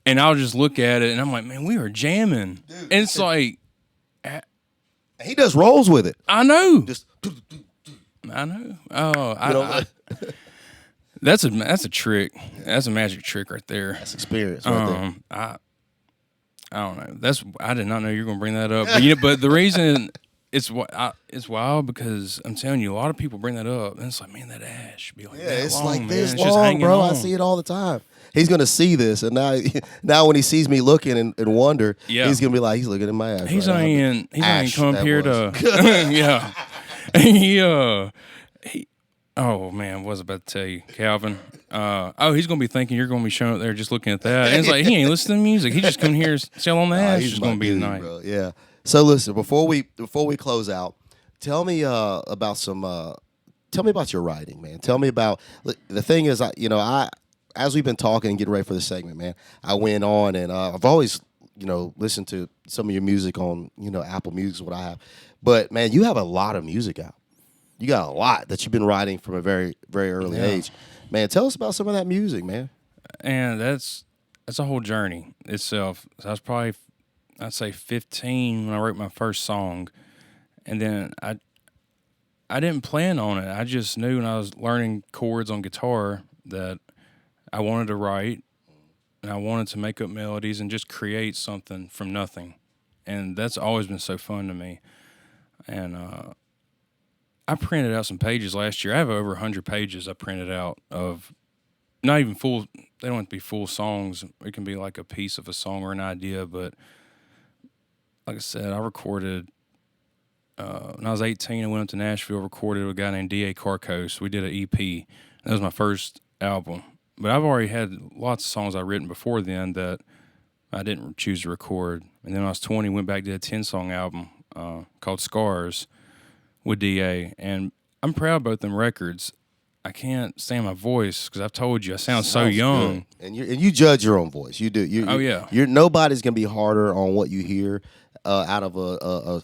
Speaker 2: And I'll just look at it and I'm like, man, we are jamming. Dude, and it's like
Speaker 1: he does rolls with it.
Speaker 2: I know.
Speaker 1: Just
Speaker 2: I know. Oh, that's a trick. That's a magic trick right there.
Speaker 1: That's experience right there.
Speaker 2: I don't know. I did not know you were gonna bring that up. But but the reason it's wild because I'm telling you, a lot of people bring that up, and it's like, man, that ash be like,
Speaker 1: it's
Speaker 2: long,
Speaker 1: like
Speaker 2: man.
Speaker 1: this
Speaker 2: It's
Speaker 1: long, bro.
Speaker 2: on.
Speaker 1: I see it all the time. He's gonna see this, and now when he sees me looking and wonder, he's gonna be like, he's looking at my ash.
Speaker 2: He's
Speaker 1: right
Speaker 2: not even come up here
Speaker 1: was.
Speaker 2: to he oh man, what was I about to tell you, Calvin? He's gonna be thinking you're gonna be showing up there just looking at that. And it's like he ain't listening to music. He just come here sell on the ash. He's gonna be tonight.
Speaker 1: Bro. Yeah. So listen, before we close out, tell me about your writing, man. Tell me about the thing is, as we've been talking and getting ready for the segment, man, I went on and I've always listened to some of your music on Apple Music is what I have, but man, you have a lot of music out. You got a lot that you've been writing from a very, very early age. Man, tell us about some of that music, man.
Speaker 2: And that's a whole journey itself. So I was probably, I'd say 15 when I wrote my first song. And then I didn't plan on it. I just knew when I was learning chords on guitar that I wanted to write and I wanted to make up melodies and just create something from nothing. And that's always been so fun to me. And I printed out some pages last year. I have over 100 pages I printed out of not even full. They don't have to be full songs. It can be like a piece of a song or an idea. But like I said, I recorded, when I was 18, I went up to Nashville, recorded with a guy named D.A. Carcos. We did an EP. That was my first album. But I've already had lots of songs I've written before then that I didn't choose to record. And then when I was 20, went back to a 10-song album called Scars with D.A. And I'm proud of both them records. I can't stand my voice because I've told you I sound so young.
Speaker 1: Good. And you judge your own voice. You do. You're nobody's gonna be harder on what you hear out of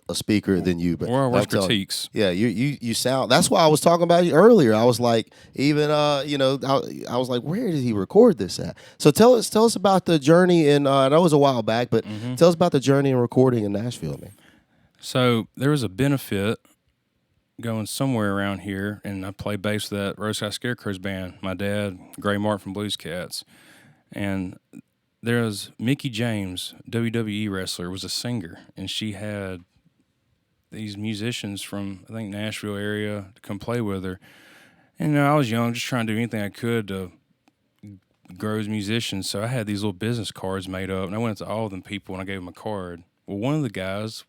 Speaker 1: a speaker than you. But
Speaker 2: or our worst critiques.
Speaker 1: You sound. That's why I was talking about you earlier. I was like, even I was like, where did he record this at? So tell us about the journey. And I know it was a while back, but tell us about the journey in recording in Nashville, man.
Speaker 2: So there was a benefit going somewhere around here, and I played bass with that Roadside Scarecrows band. My dad, Gray Mark from Blues Cats, and there was Mickie James, WWE wrestler, was a singer, and she had these musicians from I think Nashville area to come play with her. And I was young, just trying to do anything I could to grow as musicians. So I had these little business cards made up, and I went to all of them people and I gave them a card. Well, one of the guys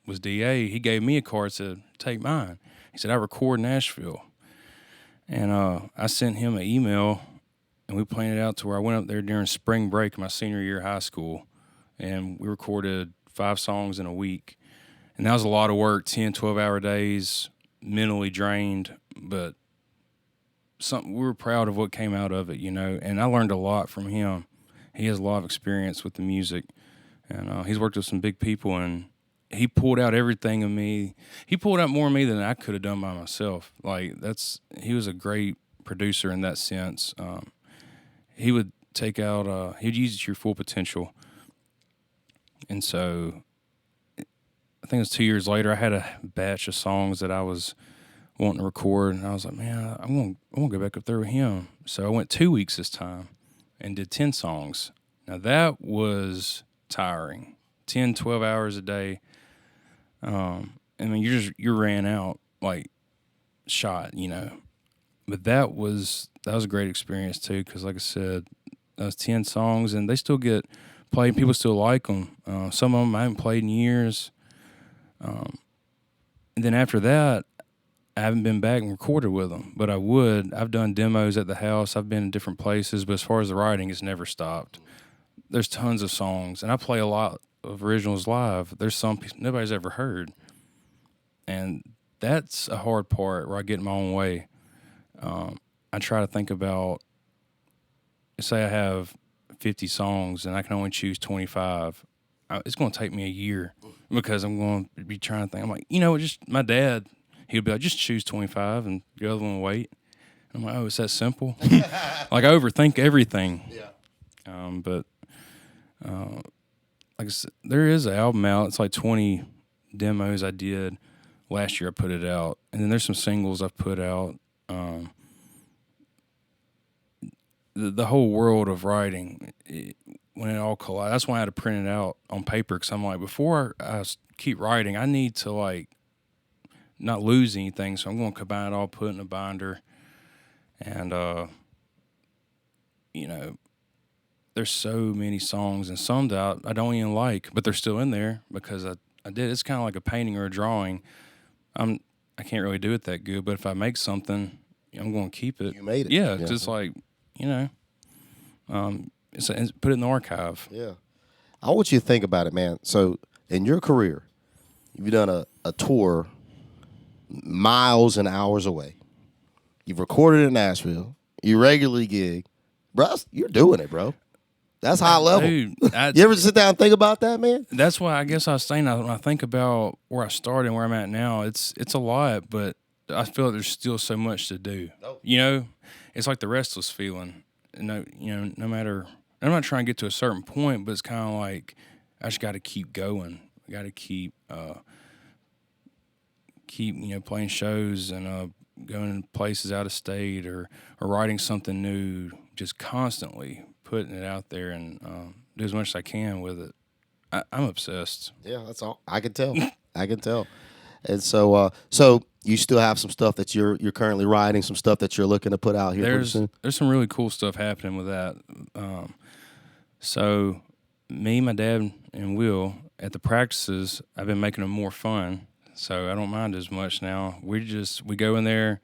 Speaker 2: was D.A. He gave me a card, said, take mine. He said, I record Nashville. And I sent him an email, and we planned it out to where I went up there during spring break my senior year of high school, and we recorded 5 songs in a week. And that was a lot of work, 10, 12-hour days, mentally drained, but we were proud of what came out of it, and I learned a lot from him. he has a lot of experience with the music, and he's worked with some big people, and he pulled out everything in me. He pulled out more in me than I could have done by myself. Like he was a great producer in that sense. He would take out, he'd use it to your full potential. And so I think it was 2 years later, I had a batch of songs that I was wanting to record, and I was like, man, I'm gonna go back up there with him. So I went 2 weeks this time and did 10 songs. Now that was tiring. 10, 12 hours a day. I mean, you ran out, like, shot, you know. But that was a great experience too, because like I said, that was 10 songs, and they still get played. People still like them. Some of them I haven't played in years. And then after that, I haven't been back and recorded with them, but I would. I've done demos at the house. I've been in different places, but as far as the writing, it's never stopped. There's tons of songs, and I play a lot of originals live. There's some nobody's ever heard, and that's a hard part where I get in my own way. I try to think about, say I have 50 songs and I can only choose 25. It's going to take me a year because I'm going to be trying to think. I'm like, just my dad, he'd be like, just choose 25 and the other one will wait. I'm like, oh, it's that simple? Like, I overthink everything. Yeah. But like I said, there is an album out. It's like 20 demos I did. Last year I put it out. And then there's some singles I've put out. The whole world of writing, when it all collides, that's why I had to print it out on paper, because I'm like, before I keep writing, I need to, like, not lose anything, so I'm going to combine it all, put it in a binder, and, there's so many songs, and some that I don't even like, but they're still in there, because I did. It's kind of like a painting or a drawing. I can't really do it that good, but if I make something, I'm going to keep it.
Speaker 1: You made it.
Speaker 2: Yeah, because it's like, put it in the archive.
Speaker 1: Yeah. I want you to think about it, man. So in your career, you've done a tour miles and hours away. You've recorded in Nashville. You regularly gig. Bro, you're doing it, bro. That's high level. Dude, you ever sit down and think about that, man?
Speaker 2: That's why I guess I was saying, when I think about where I started and where I'm at now, it's a lot, but I feel like there's still so much to do. Oh. It's like the restless feeling. No matter, I'm not trying to get to a certain point, but it's kind of like I just got to keep going. I got to keep playing shows and going places out of state or writing something new, just constantly putting it out there and do as much as I can with it. I'm obsessed.
Speaker 1: Yeah, that's all. I can tell. I can tell. And so you still have some stuff that you're currently writing, some stuff that you're looking to put out here pretty soon?
Speaker 2: There's some really cool stuff happening with that. So me, my dad, and Will, at the practices, I've been making them more fun. So I don't mind as much now. We go in there,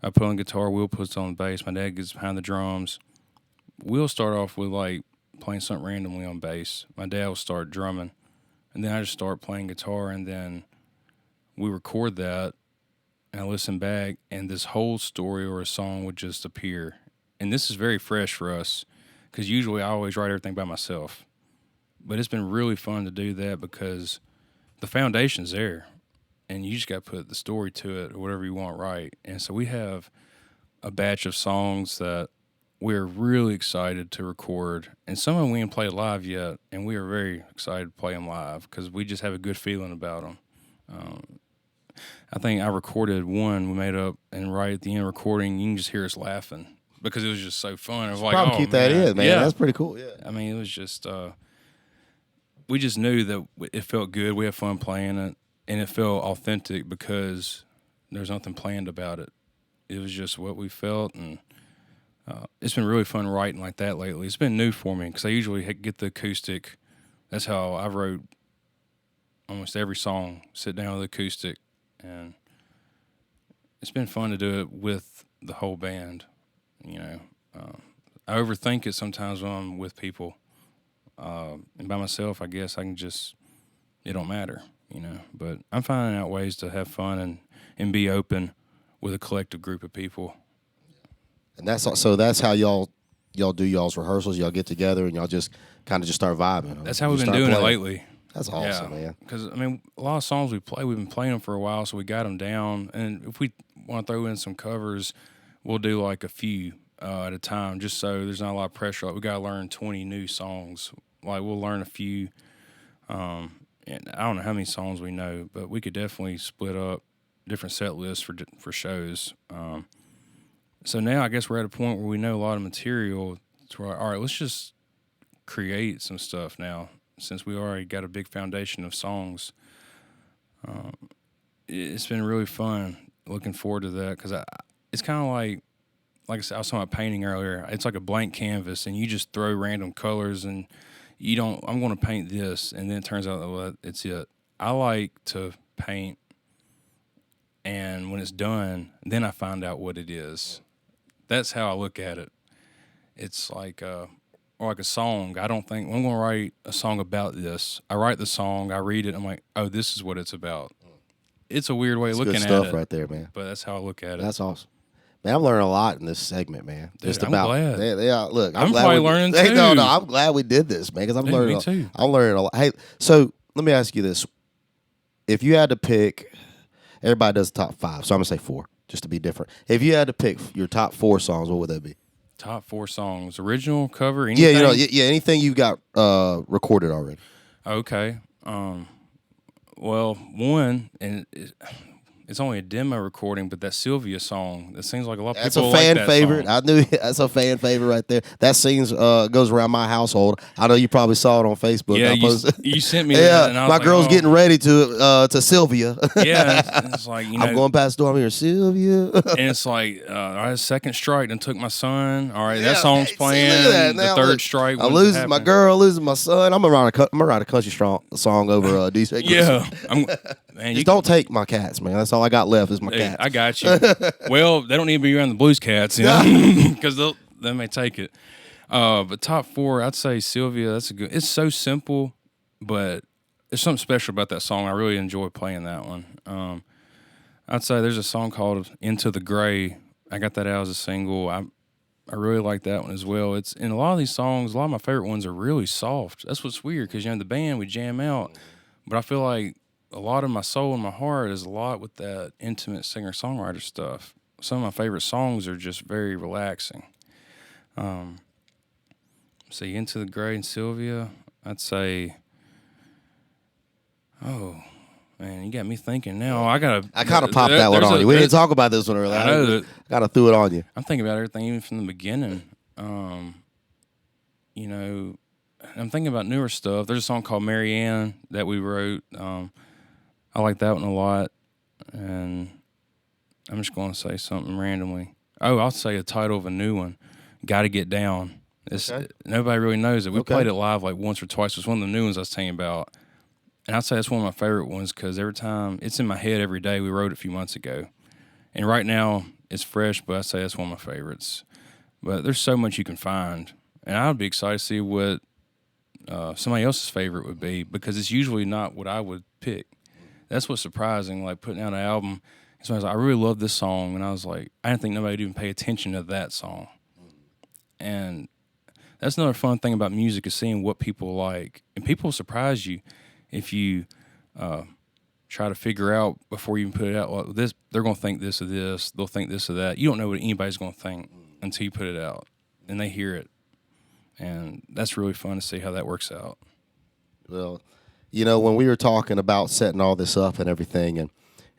Speaker 2: I put on guitar, Will puts on the bass, my dad gets behind the drums. We'll start off with, like, playing something randomly on bass. My dad will start drumming, and then I just start playing guitar, and then we record that, and I listen back, and this whole story or a song would just appear. And this is very fresh for us, because usually I always write everything by myself. But it's been really fun to do that because the foundation's there, and you just got to put the story to it or whatever you want right. And so we have a batch of songs that we're really excited to record, and some of them we haven't played live yet, and we are very excited to play them live because we just have a good feeling about them. I think I recorded one we made up, and right at the end recording, you can just hear us laughing because it was just so fun. It was like,
Speaker 1: probably keep that in, man. Yeah. That's pretty cool. Yeah.
Speaker 2: I mean, it was just we just knew that it felt good. We had fun playing it, and it felt authentic because there's nothing planned about it. It was just what we felt, and it's been really fun writing like that lately. It's been new for me because I usually get the acoustic. That's how I wrote almost every song, sit down with the acoustic, and it's been fun to do it with the whole band. I overthink it sometimes when I'm with people, and by myself, I guess I can just, it don't matter, but I'm finding out ways to have fun and be open with a collective group of people.
Speaker 1: And that's how y'all y'all do y'all's rehearsals, y'all get together, and y'all just kind of just start vibing.
Speaker 2: That's how we've been doing it lately.
Speaker 1: That's awesome, man.
Speaker 2: Because, I mean, a lot of songs we've been playing them for a while, so we got them down. And if we want to throw in some covers, we'll do like a few at a time, just so there's not a lot of pressure. Like, we got to learn 20 new songs. Like, we'll learn a few. And I don't know how many songs we know, but we could definitely split up different set lists for shows. So now I guess we're at a point where we know a lot of material. To where, all right, let's just create some stuff now, since we already got a big foundation of songs. It's been really fun. Looking forward to that, because it's kind of like I said, I was talking about painting earlier. It's like a blank canvas, and you just throw random colors, and you don't. I'm going to paint this, and then it turns out, well, it's it. I like to paint, and when it's done, then I find out what it is. That's how I look at it. It's like or like a song. I don't think, well, I'm going to write a song about this. I write the song, I read it, I'm like, oh, this is what it's about. It's a weird way of looking at it.
Speaker 1: Good stuff right there, man.
Speaker 2: But that's how I look at it.
Speaker 1: That's awesome. Man, I'm learning a lot in this segment, man.
Speaker 2: Dude, I'm glad.
Speaker 1: Look,
Speaker 2: I'm
Speaker 1: glad
Speaker 2: probably learning too.
Speaker 1: No, I'm glad we did this, man, because I'm learning.
Speaker 2: Me too.
Speaker 1: I'm learning a lot. Hey, so let me ask you this: if you had to pick, everybody does the top 5, so I'm gonna say 4, just to be different. If you had to pick your top 4 songs, what would that be?
Speaker 2: Top 4 songs, original, cover, anything?
Speaker 1: Yeah, anything you've got recorded already.
Speaker 2: Okay. Well, one, and it's only a demo recording, but that Sylvia song, that seems like a lot of people like that.
Speaker 1: That's a fan favorite.
Speaker 2: Song.
Speaker 1: I knew that's a fan favorite right there. That scenes goes around my household. I know you probably saw it on Facebook.
Speaker 2: Yeah, you sent me that. And I was
Speaker 1: my
Speaker 2: like,
Speaker 1: girl's getting ready to Sylvia.
Speaker 2: Yeah, it's like, you know.
Speaker 1: I'm going past the door, I'm here, Sylvia.
Speaker 2: And it's like, all right, second strike, then took my son. All right, that song's playing.
Speaker 1: That. Now,
Speaker 2: the third strike.
Speaker 1: I'm losing my girl, losing my son. I'm gonna write a country song over DJ Grissom.
Speaker 2: Yeah, man,
Speaker 1: just don't take my cats, man. That's all I got left is my cats.
Speaker 2: I got you. Well, they don't need to be around the Blues Cats, you know, because they may take it. But top 4, I'd say Sylvia. That's a good. It's so simple, but there's something special about that song. I really enjoy playing that one. I'd say there's a song called "Into the Gray." I got that out as a single. I really like that one as well. It's in a lot of these songs. A lot of my favorite ones are really soft. That's what's weird, because in the band we jam out, but I feel like a lot of my soul and my heart is a lot with that intimate singer-songwriter stuff. Some of my favorite songs are just very relaxing. See, Into the Gray and Sylvia, I'd say, oh, man, you got me thinking now. I kind of
Speaker 1: popped that one on you. We didn't talk about this one earlier. I kind of threw it on you.
Speaker 2: I'm thinking about everything even from the beginning. You know, I'm thinking about newer stuff. There's a song called Marianne that we wrote. I like that one a lot, and I'm just going to say something randomly. Oh, I'll say a title of a new one, Gotta Get Down. Nobody really knows it. We played it live like once or twice. It's one of the new ones I was telling you about, and I'd say that's one of my favorite ones, because every time, it's in my head every day. We wrote it a few months ago, and right now it's fresh, but I'd say that's one of my favorites. But there's so much you can find, and I'd be excited to see what somebody else's favorite would be, because it's usually not what I would pick. That's what's surprising, like putting out an album. Somebody's like, I really love this song. And I was like, I didn't think nobody would even pay attention to that song. And that's another fun thing about music, is seeing what people like. And people surprise you if you try to figure out before you even put it out, like, this, they're going to think this or this. They'll think this or that. You don't know what anybody's going to think until you put it out and they hear it. And that's really fun to see how that works out.
Speaker 1: Well, you know, when we were talking about setting all this up and everything,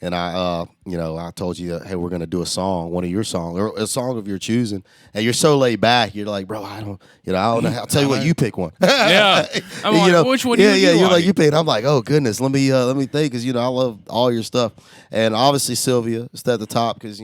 Speaker 1: and I, I told you, hey, we're going to do a song, one of your songs, or a song of your choosing, and you're so laid back, you're like, bro, I don't know. I'll tell you what, you pick one.
Speaker 2: Yeah. I'm like, which one do you
Speaker 1: you're
Speaker 2: like?
Speaker 1: Like, you pick. I'm like, oh, goodness, let me think, because, I love all your stuff. And obviously Sylvia is at the top, because,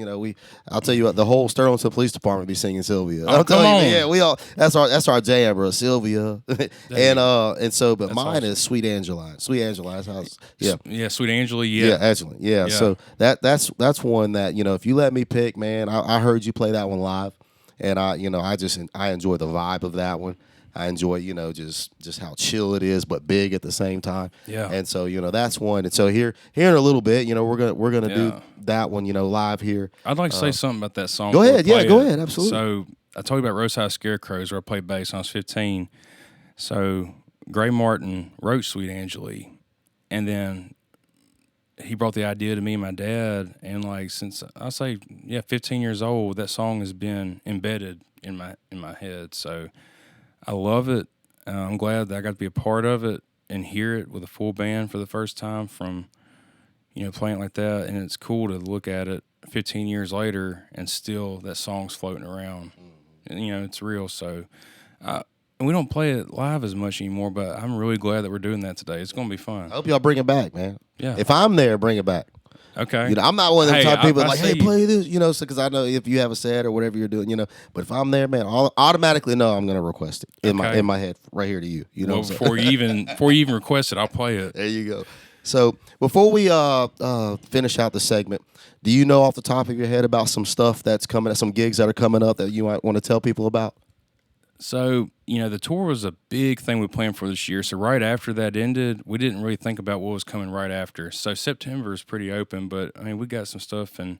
Speaker 1: I'll tell you what, the whole Sterlington Police Department be singing Sylvia.
Speaker 2: Oh, come on.
Speaker 1: Yeah, we all, that's our jam, bro, Sylvia. and so, but mine
Speaker 2: awesome.
Speaker 1: is Sweet Angeline. Sweet Angeline's house. Yeah.
Speaker 2: Yeah, Sweet Angela,
Speaker 1: Yeah, Angeline. Yeah. So that's one that, if you let me pick, man, I heard you play that one live, and I enjoy the vibe of that one. I enjoy, just how chill it is, but big at the same time.
Speaker 2: Yeah.
Speaker 1: And so, that's one. And so here in a little bit, we're gonna do that one, live here.
Speaker 2: I'd like to say something about that song.
Speaker 1: Go ahead. Yeah, go ahead. Absolutely.
Speaker 2: So I told you about Roadside Scarecrows where I played bass when I was 15. So Gray Martin wrote Sweet Angelique, and then he brought the idea to me and my dad, and like since I say 15 years old, that song has been embedded in my head. So I love it. I'm glad that I got to be a part of it and hear it with a full band for the first time from playing it like that. And it's cool to look at it 15 years later and still that song's floating around. And, it's real. So and we don't play it live as much anymore, but I'm really glad that we're doing that today. It's going to be fun.
Speaker 1: I hope y'all bring it back, man.
Speaker 2: Yeah.
Speaker 1: If I'm there, bring it back.
Speaker 2: Okay.
Speaker 1: I'm not one of them type of people
Speaker 2: I
Speaker 1: like,
Speaker 2: see
Speaker 1: hey, play this, because I know if you have a set or whatever you're doing, But if I'm there, man, I'll automatically know I'm gonna request it in my head right here to you.
Speaker 2: Well, before you even request it, I'll play it.
Speaker 1: There you go. So before we finish out the segment, do you know off the top of your head about some stuff that's coming, some gigs that are coming up that you might want to tell people about?
Speaker 2: So, the tour was a big thing we planned for this year. So right after that ended, we didn't really think about what was coming right after. So September is pretty open, but I mean, we got some stuff and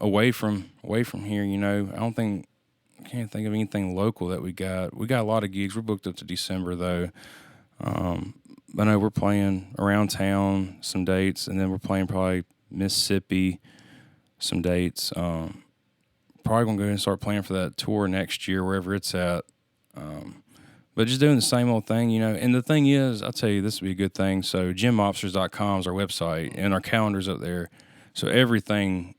Speaker 2: away from here. I can't think of anything local that we got. We got a lot of gigs. We're booked up to December though. I know we're playing around town some dates, and then we're playing probably Mississippi some dates. Probably gonna go ahead and start planning for that tour next year, wherever it's at. But just doing the same old thing, And the thing is, I'll tell you, this would be a good thing. So gymmobsters.com is our website, and our calendar's up there. So everything,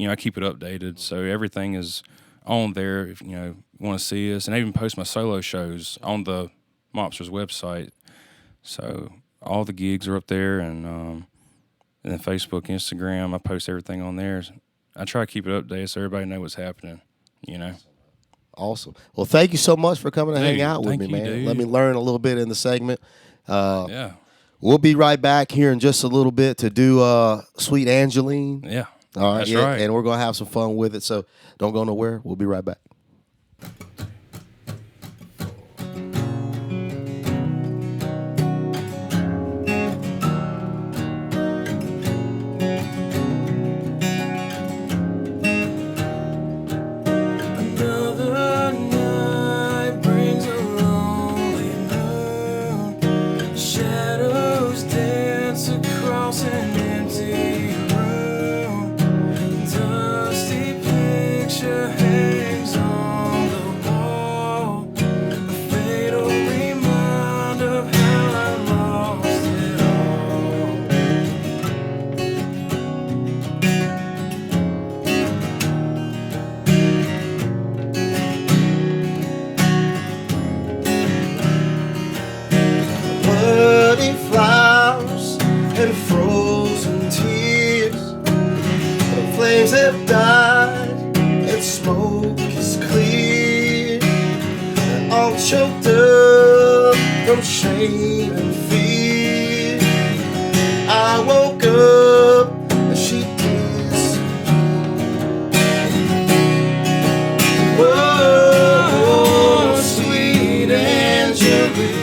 Speaker 2: I keep it updated. So everything is on there if you want to see us, and I even post my solo shows on the Mobsters website. So all the gigs are up there, and then Facebook, Instagram, I post everything on there. I try to keep it updated so everybody knows what's happening,
Speaker 1: Awesome. Well, thank you so much for coming to hang out with me,
Speaker 2: you,
Speaker 1: man.
Speaker 2: dude.
Speaker 1: Let me learn a little bit in the segment.
Speaker 2: Yeah.
Speaker 1: We'll be right back here in just a little bit to do Sweet Angeline.
Speaker 2: Yeah.
Speaker 1: All right.
Speaker 2: That's right.
Speaker 1: And we're going to have some fun with it, so don't go nowhere. We'll be right back. Have died and smoke is clear, all choked up from shame and fear. I woke up and she disappeared. Whoa, sweet Angeline.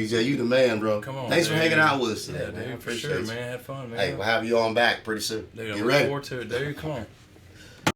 Speaker 1: DJ. You the man, bro.
Speaker 2: Come on.
Speaker 1: Thanks for
Speaker 2: dude.
Speaker 1: hanging out with us
Speaker 2: Yeah,
Speaker 1: today, man.
Speaker 2: dude, for sure, man. Had fun, man.
Speaker 1: Hey, we'll have you on back pretty soon.
Speaker 2: Dude,
Speaker 1: You
Speaker 2: I'm
Speaker 1: ready?
Speaker 2: looking forward to it, dude. Come on.